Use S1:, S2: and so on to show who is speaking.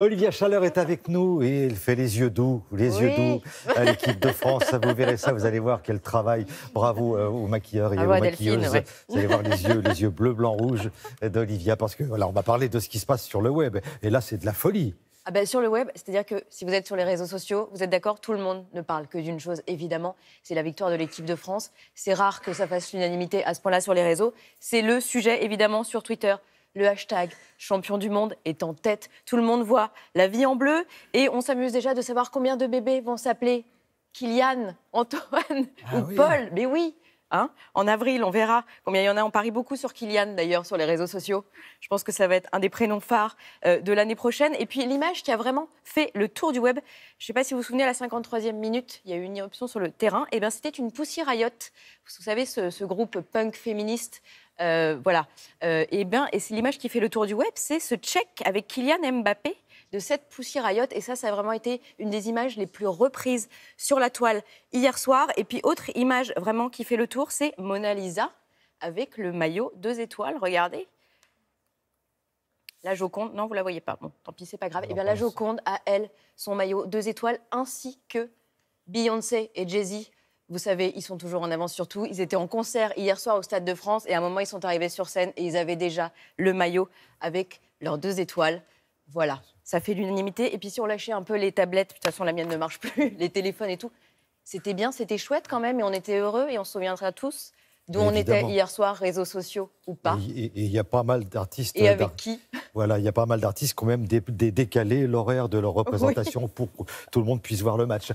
S1: Olivia Chaleur est avec nous et elle fait les yeux doux à l'équipe de France. Vous verrez ça, vous allez voir quel travail. Bravo aux maquilleurs et aux
S2: Delphine,
S1: maquilleuses.
S2: ouais.
S1: Vous allez voir les yeux bleu, blanc, rouge d'Olivia parce que voilà, on va parler de ce qui se passe sur le web. Et là, c'est de la folie.
S2: Sur le web, c'est-à-dire que si vous êtes sur les réseaux sociaux, vous êtes d'accord, tout le monde ne parle que d'une chose, évidemment, c'est la victoire de l'équipe de France. C'est rare que ça fasse l'unanimité à ce point-là sur les réseaux. C'est le sujet, évidemment, sur Twitter. Le hashtag champion du monde est en tête. Tout le monde voit la vie en bleu et on s'amuse déjà de savoir combien de bébés vont s'appeler Kylian, Antoine ou Paul. Mais oui, hein, en avril, on verra combien il y en a. On parie beaucoup sur Kylian, d'ailleurs, sur les réseaux sociaux. Je pense que ça va être un des prénoms phares de l'année prochaine. Et puis, l'image qui a vraiment fait le tour du web, je ne sais pas si vous vous souvenez, à la 53e minute, il y a eu une irruption sur le terrain. Eh bien, c'était une Pussy Riot. Vous savez, ce groupe punk féministe. Et c'est l'image qui fait le tour du web, c'est ce check avec Kylian Mbappé de cette Pussy Riot. Et ça a vraiment été une des images les plus reprises sur la toile hier soir. Et puis, autre image vraiment qui fait le tour, c'est Mona Lisa avec le maillot 2 étoiles. Regardez. La Joconde, non, vous la voyez pas. Bon, tant pis, c'est pas grave. Eh bien, la Joconde a, elle, son maillot 2 étoiles, ainsi que Beyoncé et Jay-Z. Vous savez, ils sont toujours en avance sur tout. Ils étaient en concert hier soir au Stade de France et à un moment, ils sont arrivés sur scène et ils avaient déjà le maillot avec leurs 2 étoiles. Voilà, ça fait l'unanimité. Et puis si on lâchait un peu les tablettes, de toute façon, la mienne ne marche plus, les téléphones et tout, c'était bien, c'était chouette quand même et on était heureux et on se souviendra tous d'où on était hier soir, réseaux sociaux ou pas.
S1: Et il y a pas mal d'artistes.
S2: Et avec qui?
S1: Voilà, il y a pas mal d'artistes qui ont même décalé l'horaire de leur représentation pour que tout le monde puisse voir le match.